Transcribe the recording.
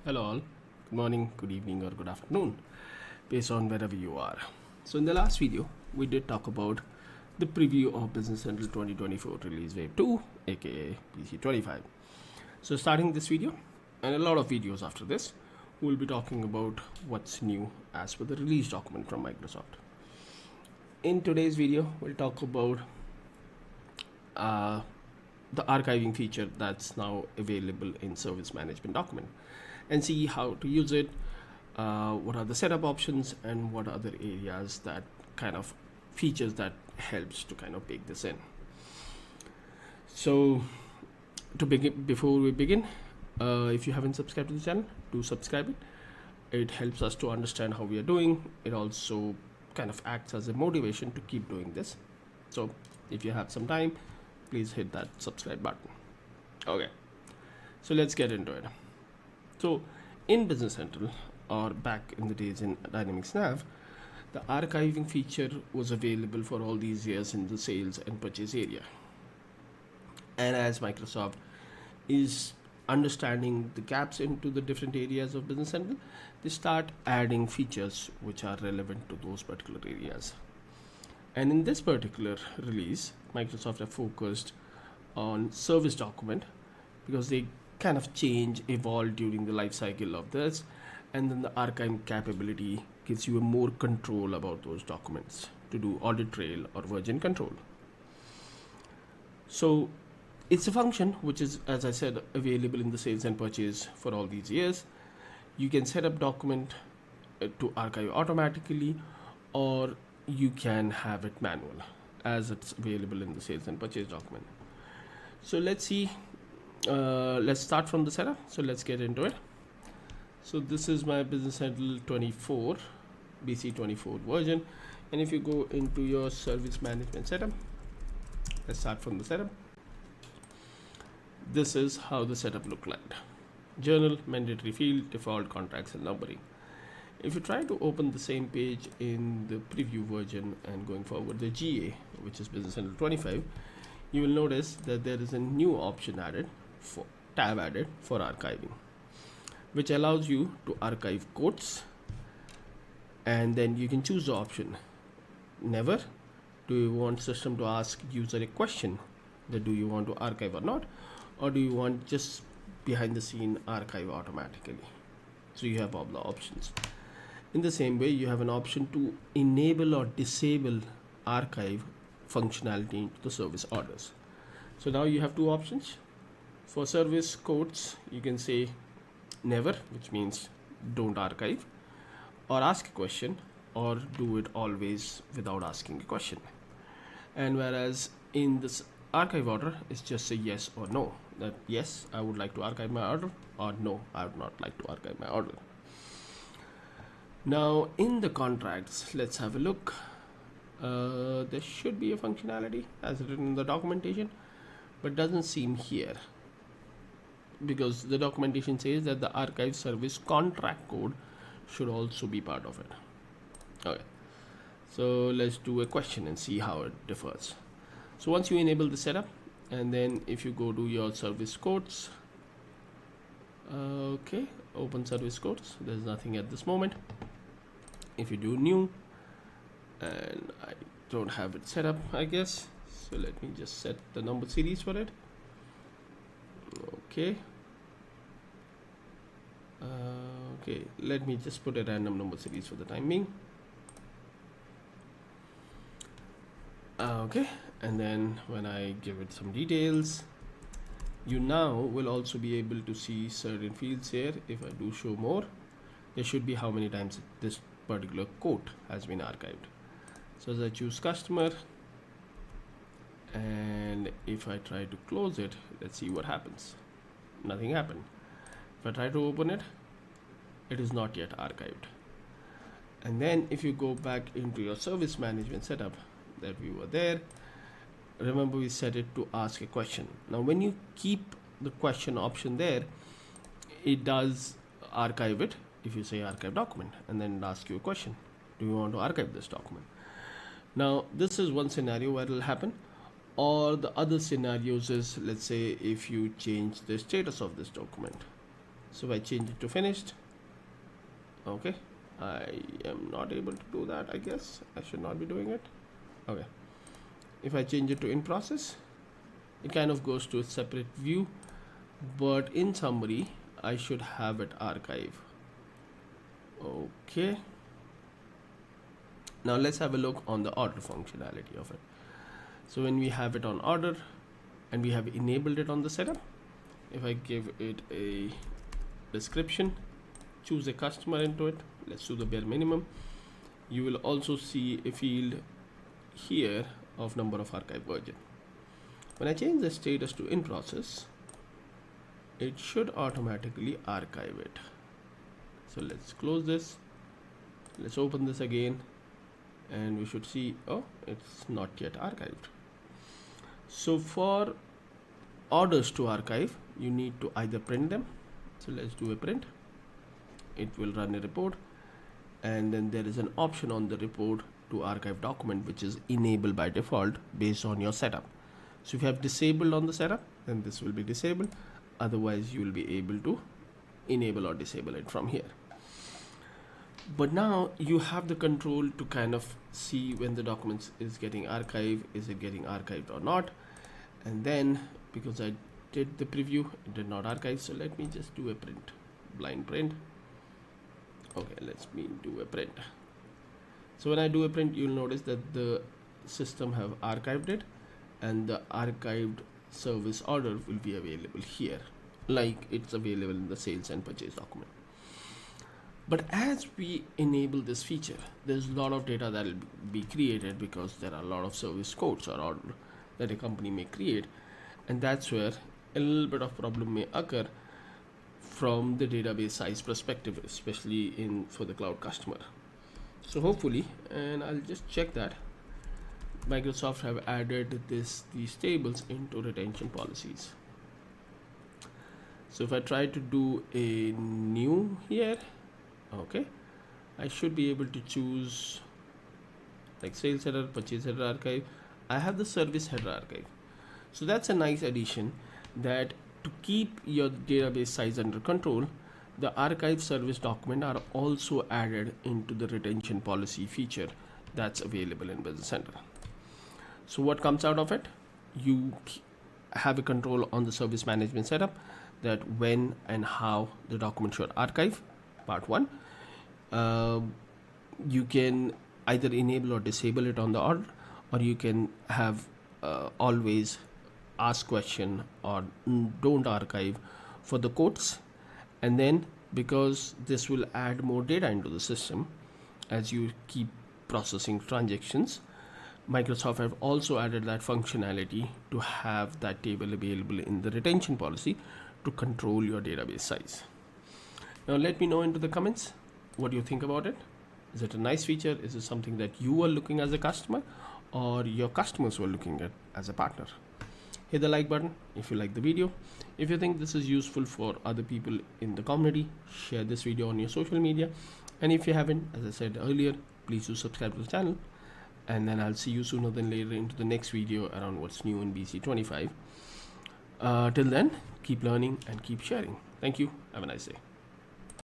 Hello all, good morning, good evening or good afternoon based on wherever you are. So in the last video we did talk about the preview of Business Central 2024 release wave 2 aka PC25. So starting this video and a lot of videos after this, we'll be talking about what's new as per the release document from Microsoft. In today's video we'll talk about uh, the archiving feature that's now available in service management document and see how to use it, what are the setup options and what are the areas that kind of features that helps to kind of bake this in. So to begin, before we begin, if you haven't subscribed to the channel, do subscribe it. It helps us to understand how we are doing. It also kind of acts as a motivation to keep doing this. So if you have some time, please hit that subscribe button. Okay, so let's get into it. So in Business Central, or back in the days in Dynamics Nav, the archiving feature was available for all these years in the sales and purchase area. And as Microsoft is understanding the gaps into the different areas of Business Central, they start adding features which are relevant to those particular areas. And in this particular release, Microsoft have focused on service document because they kind of change, evolve during the life cycle of this, and then the archive capability gives you a more control about those documents to do audit trail or version control. So it's a function which is, as I said, available in the sales and purchase for all these years. You can set up document to archive automatically, or you can have it manual as it's available in the sales and purchase document. So let's see, let's start from the setup. So let's get into it. So this is my Business Central 24 BC24 version, and if you go into your service management setup, let's start from the setup. This is how the setup look like. Journal, mandatory field, default, contracts and numbering. If you try to open the same page in the preview version and going forward the GA, which is Business Central 25, you will notice that there is a new option added for tab added for archiving, which allows you to archive quotes, and then you can choose the option never. Do you want system to ask user a question that do you want to archive or not, or do you want just behind the scene archive automatically? So you have all the options. In the same way, you have an option to enable or disable archive functionality into the service orders. So now you have two options. For service quotes, you can say never, which means don't archive, or ask a question, or do it always without asking a question. And whereas in this archive order, it's just a yes or no, that yes, I would like to archive my order, or no, I would not like to archive my order. Now in the contracts, let's have a look. There should be a functionality as written in the documentation, but doesn't seem here, because the documentation says that the archive service contract code should also be part of it. Okay, so let's do a question and see how it differs. So once you enable the setup, and then if you go to your service codes, okay, open service codes, there's nothing at this moment. If you do new, and I don't have it set up, I guess, so let me just set the number series for it. Okay, okay, let me just put a random number series for the time being. Okay, and then when I give it some details, you now will also be able to see certain fields here. If I do show more, there should be how many times this particular quote has been archived. So as I choose customer, and if I try to close it, let's see what happens. Nothing happened. If I try to open it, it is not yet archived. And then if you go back into your service management setup that we were there, remember we set it to ask a question. Now when you keep the question option there, it does archive it. If you say archive document, and then it asks you a question, do you want to archive this document? Now this is one scenario where it will happen, or the other scenarios is, let's say if you change the status of this document, So if I change it to finished, okay, I am not able to do that. I guess I should not be doing it. Okay, if I change it to in process, it kind of goes to a separate view, but in summary I should have it archive. Okay, now let's have a look on the order functionality of it. So when we have it on order and we have enabled it on the setup, if I give it a description, choose a customer into it, let's do the bare minimum, you will also see a field here of number of archive version. When I change the status to in process, it should automatically archive it. So let's close this, let's open this again, and we should see, oh, it's not yet archived. So for orders to archive, you need to either print them. So let's do a print. It will run a report, and then there is an option on the report to archive document, which is enabled by default based on your setup. So if you have disabled on the setup, then this will be disabled. Otherwise you will be able to enable or disable it from here. But now you have the control to kind of see when the documents is getting archived, is it getting archived or not. And then because I did the preview, it did not archive, so let me just do a print, blind print. Okay, let's do a print. So when I do a print, you'll notice that the system have archived it, and the archived service order will be available here, like it's available in the sales and purchase document. But as we enable this feature, there's a lot of data that will be created because there are a lot of service codes or order that a company may create, and that's where a little bit of problem may occur from the database size perspective, especially for the cloud customer. So hopefully, and I'll just check that Microsoft have added these tables into retention policies. So if I try to do a new here, okay, I should be able to choose like sales header, purchase header archive. I have the service header archive. So that's a nice addition, that to keep your database size under control, the archive service document are also added into the retention policy feature that's available in Business Center. So what comes out of it? You have a control on the service management setup, that when and how the document should archive, part one. You can either enable or disable it on the order, or you can have always ask question or don't archive for the quotes. And then because this will add more data into the system as you keep processing transactions, Microsoft have also added that functionality to have that table available in the retention policy to control your database size. Now let me know into the comments what you think about it. Is it a nice feature? Is it something that you were looking as a customer, or your customers were looking at as a partner? Hit the like button if you like the video. If you think this is useful for other people in the community, share this video on your social media. And if you haven't, as I said earlier, please do subscribe to the channel. And then I'll see you sooner than later into the next video around what's new in BC25. Till then, keep learning and keep sharing. Thank you. Have a nice day.